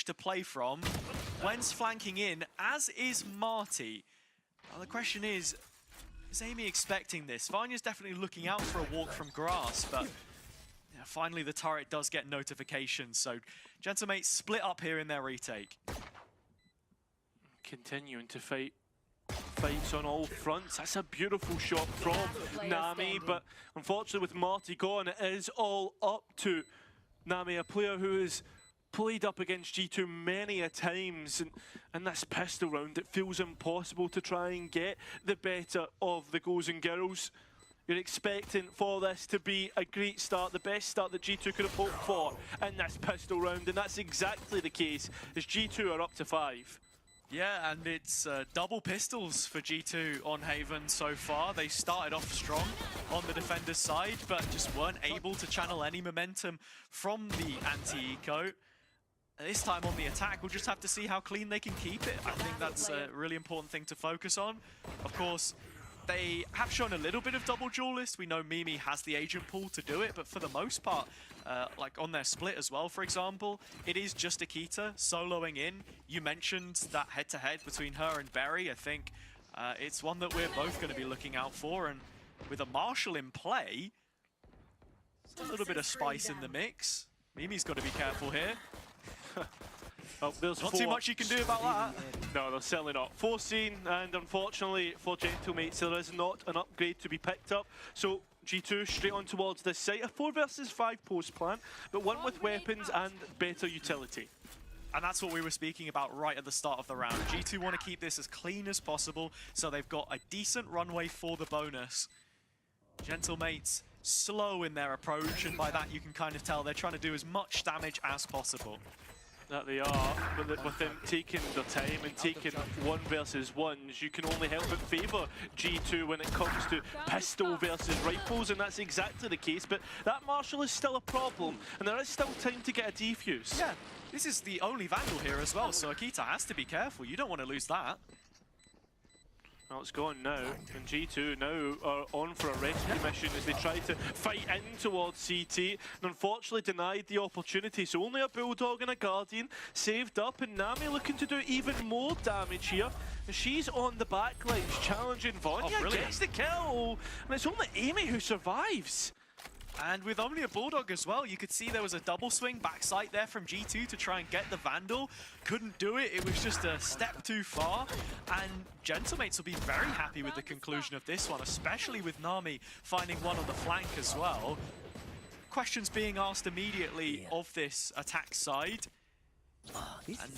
to play from. Gwen's flanking in, as is Marty. Now the question is Amy expecting this? Vanya's definitely looking out for a walk from grass, but yeah, finally the turret does get notifications, so Gentlemates split up here in their retake. Continuing to fights on all fronts. That's a beautiful shot from Nami, but unfortunately with Marty gone, it is all up to Nami, a player who has played up against G2 many a times, and this pistol round, it feels impossible to try and get the better of the guys and girls. You're expecting for this to be a great start, the best start that G2 could have hoped for in this pistol round, and that's exactly the case as G2 are up to 5. Yeah, and it's double pistols for G2 on Haven so far. They started off strong on the defender's side, but just weren't able to channel any momentum from the anti-eco. This time on the attack, we'll just have to see how clean they can keep it. I think that's a really important thing to focus on. Of course, they have shown a little bit of double duelist. We know Mimi has the agent pool to do it, but for the most part, like on their split as well, for example, it is just Akita soloing in. You mentioned that head-to-head between her and Berry. I think it's one that we're both going to be looking out for, and with a Marshall in play, a little bit of spice in the mix. Mimi's got to be careful here. Oh, there's not too much you can do about that. No, there's certainly not. 4 seen, and unfortunately for Gentlemates, there is not an upgrade to be picked up. So G2 straight on towards this site. A 4 versus 5 post plan, but one with weapons and better utility. And that's what we were speaking about right at the start of the round. G2 want to keep this as clean as possible, so they've got a decent runway for the bonus. Gentlemates slow in their approach, and by that you can kind of tell they're trying to do as much damage as possible. That they are, but with them taking their time and taking 1 versus 1s, you can only help but favour G2 when it comes to pistol versus rifles, and that's exactly the case. But that Marshall is still a problem, and there is still time to get a defuse. Yeah, this is the only Vandal here as well, so Akita has to be careful. You don't want to lose that. Well, it's gone now, and G2 now are on for a rescue mission as they try to fight in towards CT, and unfortunately denied the opportunity. So only a Bulldog and a Guardian saved up, and Nami looking to do even more damage here. And she's on the back lines challenging Vanya, gets the kill, and it's only Amy who survives. And with only a Bulldog as well, you could see there was a double swing backside there from G2 to try and get the Vandal. Couldn't do it, it was just a step too far. And Gentlemates will be very happy with the conclusion of this one, especially with Nami finding one on the flank as well. Questions being asked immediately of this attack side. And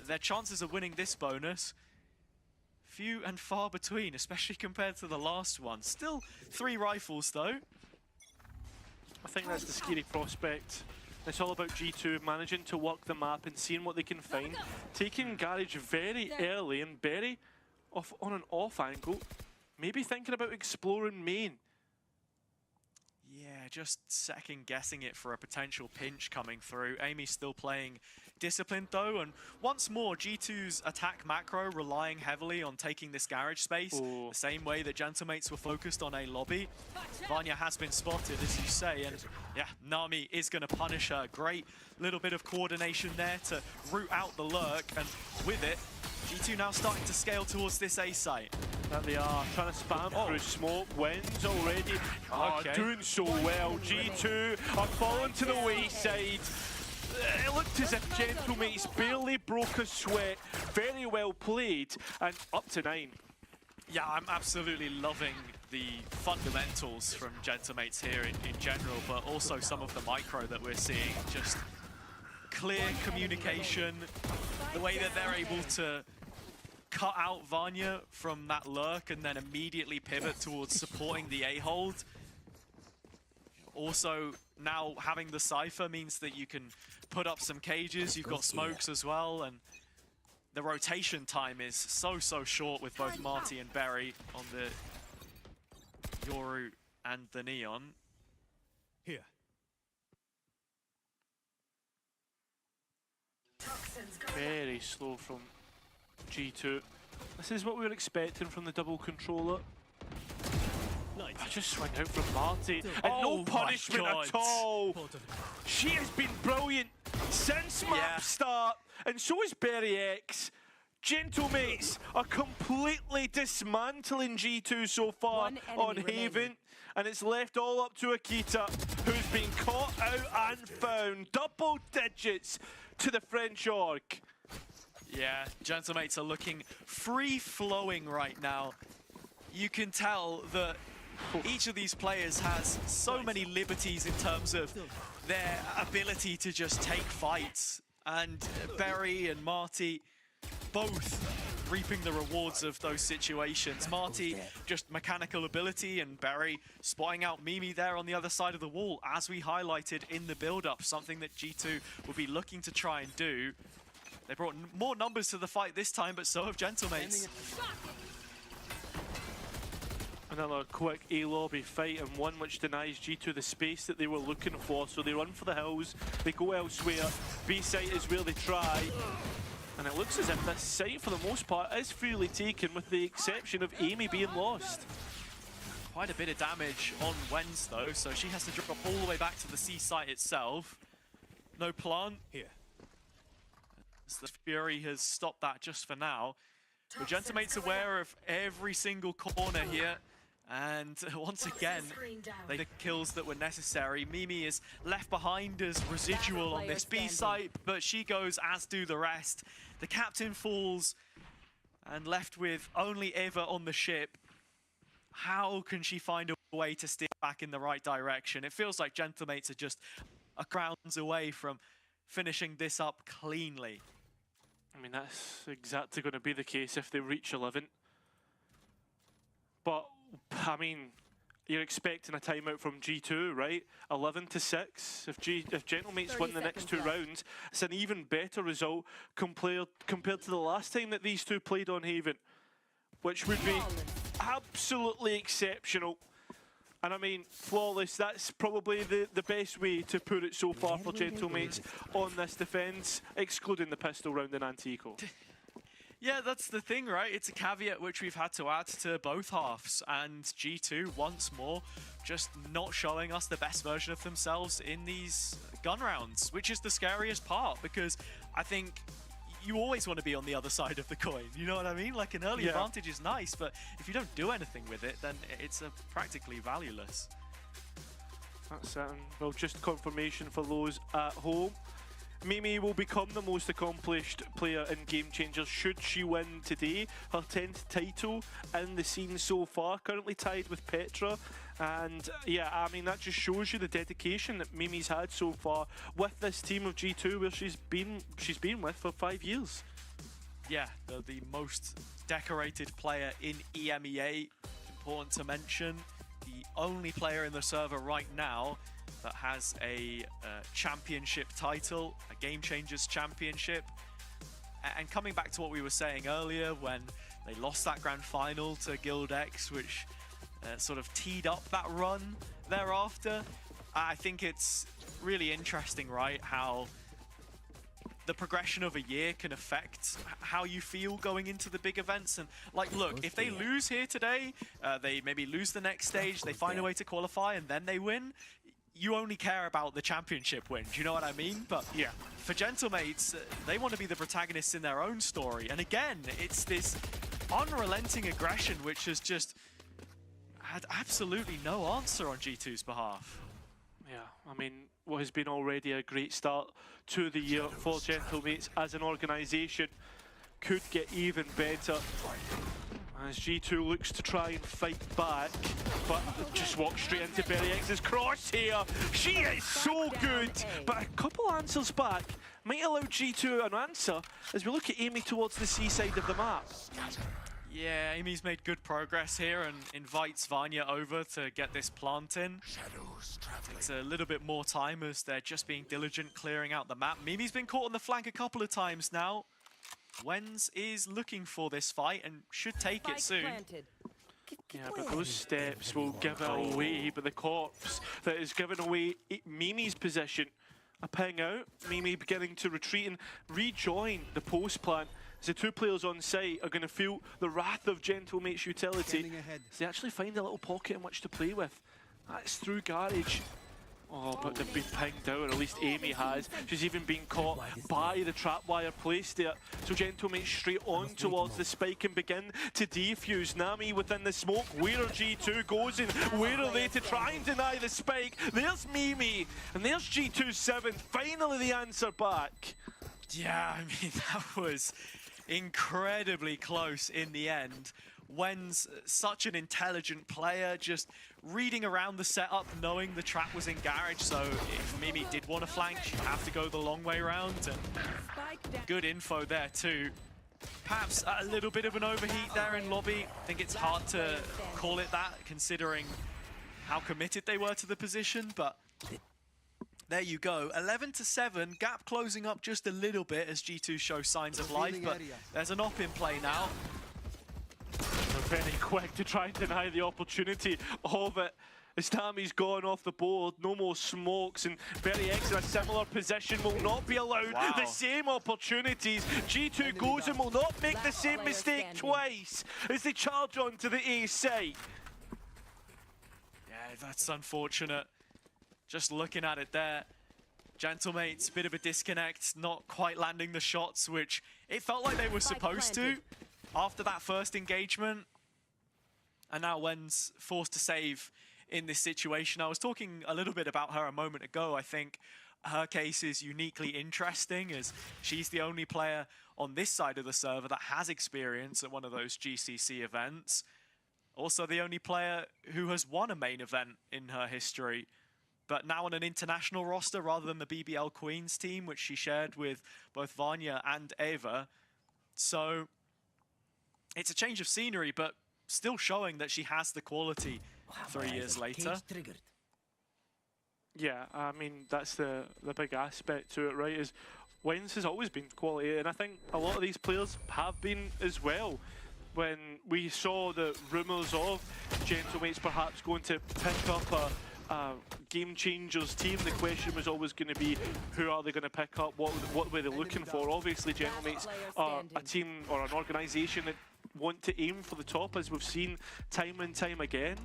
their chances of winning this bonus, few and far between, especially compared to the last one. Still 3 rifles though. I think that's the scary prospect. It's all about G2 managing to work the map and seeing what they can find. Taking Garage very early and Berry off on an off angle. Maybe thinking about exploring main. Yeah, just second guessing it for a potential pinch coming through. Amy's still playing disciplined though, and once more G2's attack macro relying heavily on taking this garage space, the same way that Gentlemates were focused on a lobby. Vanya has been spotted, as you say, and yeah, Nami is going to punish her. Great little bit of coordination there to root out the lurk, and with it, G2 now starting to scale towards this A site. That they are, trying to spam through smoke, wins already, doing so well. G2 are falling to the wayside. It looked as if Gentlemates barely broke a sweat. Very well played, and up to 9. Yeah, I'm absolutely loving the fundamentals from Gentlemates here in general, but also some of the micro that we're seeing. Just clear communication, the way that they're able to cut out Vanya from that lurk and then immediately pivot towards supporting the A-hold. Also, now having the Cypher means that you can put up some cages, you've got smokes as well, and the rotation time is so short with both Marty and Berry on the Yoru and the Neon. Here. Very slow from G2. This is what we were expecting from the double controller. I just swing out from Marty, and no punishment at all. She has been brilliant since map start, and so is Berry X. Gentlemates are completely dismantling G2 so far on Haven, and it's left all up to Akita, who's been caught out and found. Double digits to the French org. Yeah, Gentlemates are looking free-flowing right now. You can tell that each of these players has so many liberties in terms of their ability to just take fights. And Berry and Marty both reaping the rewards of those situations. Marty, just mechanical ability, and Berry spotting out Mimi there on the other side of the wall, as we highlighted in the build-up, something that G2 will be looking to try and do. They brought more numbers to the fight this time, but so have Gentlemates. Another quick A-lobby fight, and one which denies G2 the space that they were looking for. So they run for the hills, they go elsewhere. B-site is where they try. And it looks as if this site, for the most part, is freely taken, with the exception of Amy being lost. Quite a bit of damage on Wens, though, so she has to drop all the way back to the C site itself. No plant. Here. As the Fury has stopped that just for now. But Gentlemate's aware of every single corner here. And once again, they the kills that were necessary. Mimi is left behind as residual on this B site, but she goes, as do the rest. The captain falls, and left with only Eva on the ship. How can she find a way to steer back in the right direction? It feels like Gentlemates are just a rounds away from finishing this up cleanly. I mean, that's exactly going to be the case if they reach 11. But I mean, you're expecting a timeout from G2, right? 11-6. If Gentlemates win the next two rounds, it's an even better result compared to the last time that these two played on Haven, which would be absolutely exceptional. And I mean, flawless, that's probably the best way to put it so far for Gentlemates on this defense, excluding the pistol round in Antico. Yeah, that's the thing, right? It's a caveat which we've had to add to both halves, and G2 once more just not showing us the best version of themselves in these gun rounds, which is the scariest part, because I think you always want to be on the other side of the coin, you know what I mean? Like, an early advantage is nice, but if you don't do anything with it, then it's practically valueless. That's well, just confirmation for those at home. Mimi will become the most accomplished player in Game Changers should she win today. Her 10th title in the scene so far, currently tied with Petra. And yeah, I mean, that just shows you the dedication that Mimi's had so far with this team of G2, where she's been with for 5 years. Yeah, the most decorated player in EMEA. Important to mention, the only player in the server right now that has a championship title, a Game Changers championship. And coming back to what we were saying earlier, when they lost that grand final to Guild X, which sort of teed up that run thereafter, I think it's really interesting, right, how the progression of a year can affect how you feel going into the big events. And like, look, if they lose here today, they maybe lose the next stage, they find a way to qualify, and then they win, you only care about the championship win, do you know what I mean? But yeah, for Gentlemates, they want to be the protagonists in their own story. And again, it's this unrelenting aggression which has just had absolutely no answer on G2's behalf. Yeah, I mean, what has been already a great start to the year for Gentlemates as an organisation could get even better as G2 looks to try and fight back, but just walk straight into Berry X's crosshair. She is so good, but a couple answers back might allow G2 an answer as we look at Amy towards the C side of the map. Yeah, Amy's made good progress here and invites Vanya over to get this plant in. It's a little bit more time as they're just being diligent clearing out the map. Mimi's been caught on the flank a couple of times now. Wens is looking for this fight and should take it soon. Yeah, but those steps will give it away, but the corpse that is giving away Mimi's position. A ping out, Mimi beginning to retreat and rejoin the post plant. As the two players on site are going to feel the wrath of Gentlemate's utility. As they actually find a little pocket in which to play with. That's through Garage. Oh, but they've been pinged out, or at least Amy has. She's even been caught by the trapwire placed there. So Gentlemate straight on towards the spike and begin to defuse. Nami within the smoke. Where are G2 goes in? Where are they to try and deny the spike? There's Mimi, and there's G2-7. Finally the answer back. Yeah, I mean, that was incredibly close in the end. Wen's such an intelligent player, just reading around the setup, knowing the trap was in garage, so if Mimi did want to flank, she'd have to go the long way around, and good info there too. Perhaps a little bit of an overheat there in lobby. I think it's hard to call it that, considering how committed they were to the position, but there you go. 11-7, gap closing up just a little bit as G2 show signs of life, but there's an op in play now. They're very quick to try and deny the opportunity of it. As Nami's gone off the board, no more smokes, and Very X in a similar position will not be allowed the same opportunities. G2 goes and will not make the same mistake twice as they charge on to the A site. Yeah, that's unfortunate. Just looking at it there, Gentlemate's bit of a disconnect, not quite landing the shots, which it felt like they were supposed to after that first engagement. And now Wen's forced to save in this situation. I was talking a little bit about her a moment ago. I think her case is uniquely interesting as she's the only player on this side of the server that has experience at one of those GCC events. Also the only player who has won a main event in her history, but now on an international roster rather than the BBL Queens team, which she shared with both Vanya and Eva. So it's a change of scenery, but still showing that she has the quality 3 years later. Yeah, I mean, that's the big aspect to it, right, is Wens has always been quality, and I think a lot of these players have been as well. When we saw the rumours of Gentlemates perhaps going to pick up a Game Changers team, the question was always going to be, who are they going to pick up, what were they looking for? Obviously, Gentlemates are a team or an organisation that want to aim for the top, as we've seen time and time again.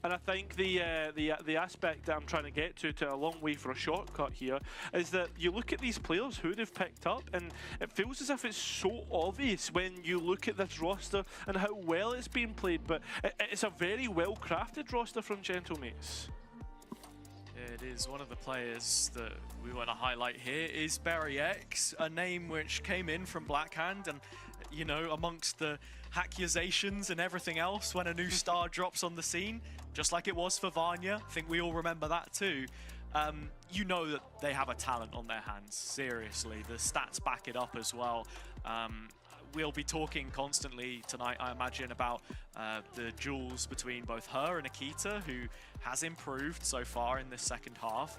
And I think the aspect that I'm trying to get to a long way for a shortcut here, is that you look at these players who they've picked up, and it feels as if it's so obvious when you look at this roster and how well it's being played, but it's a very well crafted roster from Gentlemates. It is. One of the players that we want to highlight here is Barry X, a name which came in from Blackhand, and you know, amongst the accusations and everything else when a new star drops on the scene, just like it was for Vanya, I think we all remember that too. You know that they have a talent on their hands, seriously. The stats back it up as well. We'll be talking constantly tonight, I imagine, about the duels between both her and Akita, who has improved so far in this second half.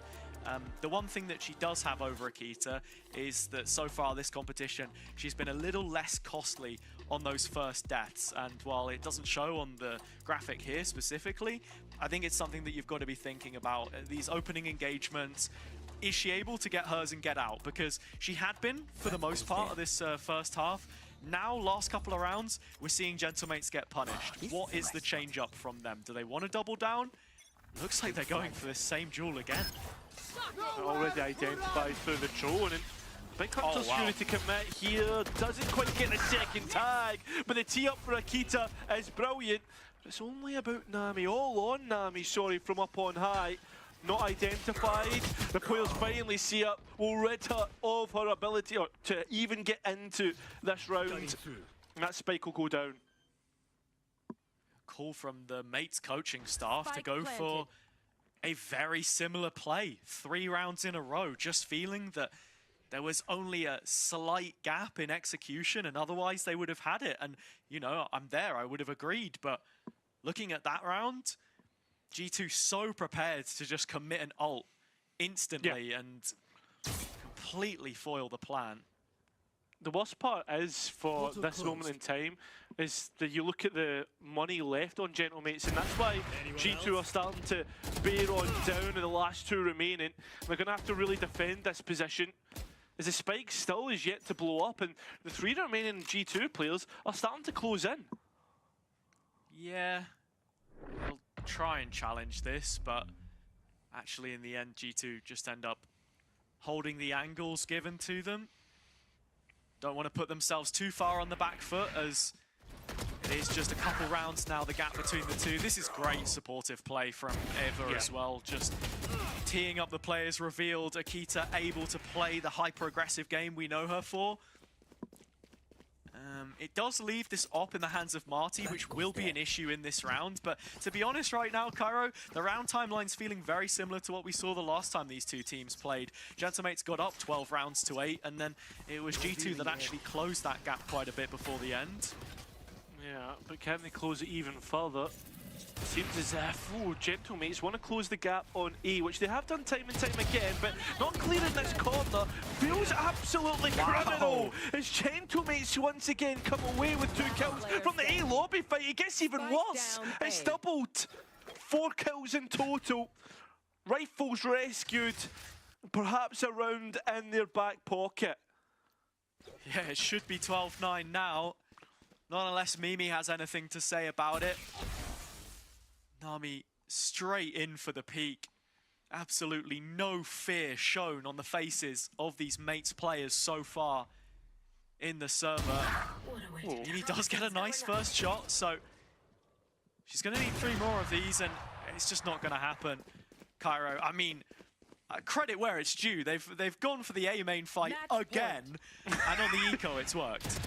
The one thing that she does have over Akita is that so far this competition, she's been a little less costly on those first deaths. And while it doesn't show on the graphic here specifically, I think it's something that you've got to be thinking about. These opening engagements, is she able to get hers and get out? Because she had been for the most part of this first half. Now, last couple of rounds, we're seeing Gentlemates get punished. What is the change up from them? Do they want to double down? Looks like they're going for the same duel again. Already identified through the drone, and Big Hunter's Fury to commit here, doesn't quite get the second tag, but the tee up for Akita is brilliant. But it's only about Nami, all on Nami, sorry, from up on high. Not identified, the players finally see it, will rid her of her ability to even get into this round, and that spike will go down. Call from the mates coaching staff to go for a very similar play. 3 rounds in a row, just feeling that there was only a slight gap in execution, and otherwise they would have had it. And, you know, I'm there, I would have agreed. But looking at that round, G2 so prepared to just commit an ult instantly and completely foil the plan. The worst part is, for this moment in time, is that you look at the money left on Gentlemates, and that's why G2 are starting to bear on down in the last 2 remaining. They're going to have to really defend this position, as the spike still is yet to blow up, and the 3 remaining G2 players are starting to close in. Yeah, we'll try and challenge this, but Actually, in the end, G2 just end up holding the angles given to them. Don't want to put themselves too far on the back foot, as it is just a couple rounds now, the gap between the two. This is great supportive play from Eva as well. Just teeing up the players, revealed Akita able to play the hyper-aggressive game we know her for. It does leave this op in the hands of Marty, which will be an issue in this round. But to be honest right now, Cairo, the round timeline's feeling very similar to what we saw the last time these two teams played. Gentlemates got up 12 rounds to 8, and then it was G2 that actually closed that gap quite a bit before the end. Yeah, but can they close it even further? Seems as if Gentlemates want to close the gap on A, which they have done time and time again, but not clearing this corner feels absolutely criminal. As Gentlemates once again come away with 2 kills from the A lobby fight. It gets even worse. It's doubled. 4 kills in total. Rifles rescued, perhaps a round in their back pocket. Yeah, it should be 12-9 now. Not unless Mimi has anything to say about it. Nami straight in for the peak. Absolutely no fear shown on the faces of these mates players so far in the server. Mimi does get a nice first shot, so she's going to need 3 more of these, and it's just not going to happen. Cairo, I mean, credit where it's due. They've gone for the A main fight again, and on the eco it's worked.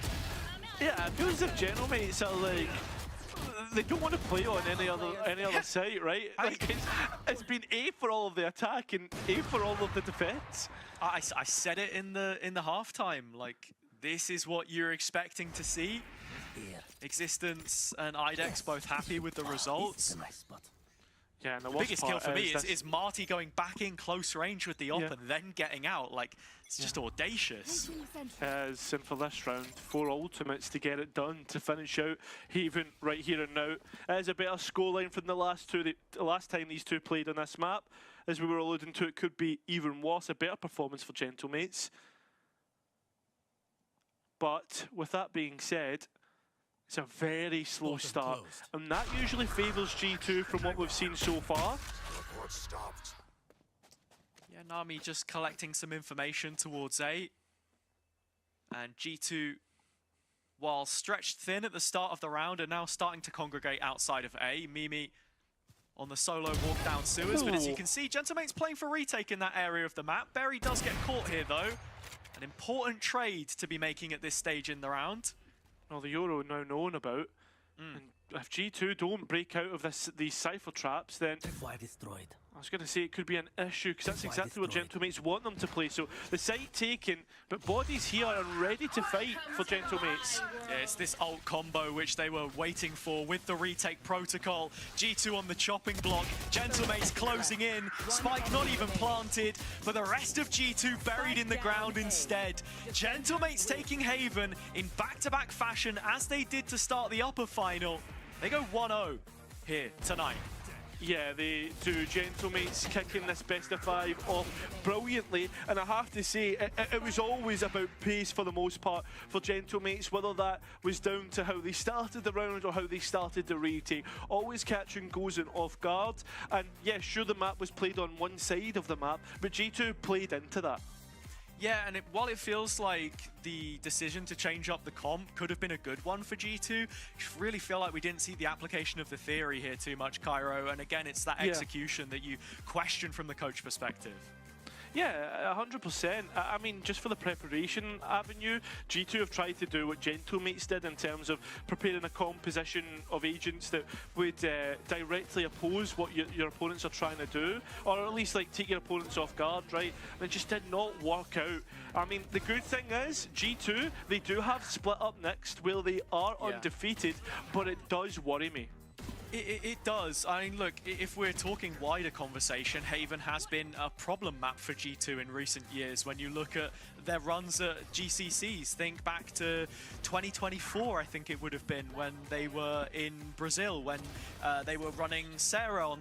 Yeah, it feels as if Gentlemates are like, they don't want to play on any other site, right? Like it's been A for all of the attack and A for all of the defense. I said it in the halftime. Like, this is what you're expecting to see. Existence and IDEX both happy with the results. Yeah, and the biggest kill for me is Marty going back in close range with the op and then getting out. Like, it's just audacious. And for this round, 4 ultimates to get it done, to finish out Haven right here and now. It is a better scoreline from the last time these two played on this map. As we were alluding to, it could be even worse, a better performance for Gentlemates. But with that being said, it's a very slow start, and that usually favours G2 from what we've seen so far. Yeah, Nami just collecting some information towards A. And G2, while stretched thin at the start of the round, are now starting to congregate outside of A. Mimi on the solo walk down sewers, but as you can see, Gentlemate's playing for retake in that area of the map. Berry does get caught here though. An important trade to be making at this stage in the round. Well, the Euro now known about, and if G2 don't break out of these Cypher traps, then I was going to say it could be an issue, because that's exactly what Gentlemates want them to play. So the site taken, but bodies here are ready to fight for Gentlemates. Yeah, it's this ult combo which they were waiting for with the retake protocol. G2 on the chopping block, Gentlemates closing in, Spike not even planted, but the rest of G2 buried in the ground instead. Gentlemates taking Haven in back-to-back fashion as they did to start the upper final. They go 1-0 here tonight. Yeah, they do. Gentlemates kicking this best of 5 off brilliantly, and I have to say, it was always about pace for the most part for Gentlemates, whether that was down to how they started the round or how they started the retake. Always catching goals in off guard, and yeah, sure, the map was played on one side of the map, but G2 played into that. Yeah, and while it feels like the decision to change up the comp could have been a good one for G2, I really feel like we didn't see the application of the theory here too much, Cairo. And again, it's that execution that you question from the coach perspective. Yeah, 100%. I mean, just for the preparation avenue, G2 have tried to do what Gentlemates did in terms of preparing a composition of agents that would directly oppose what your opponents are trying to do, or at least like take your opponents off guard, right? And it just did not work out. I mean, the good thing is, G2, they do have split up next where they are undefeated, but it does worry me. It does. I mean, look, if we're talking wider conversation, Haven has been a problem map for G2 in recent years. When you look at their runs at GCCs, think back to 2024, I think it would have been, when they were in Brazil, when they were running Sarah on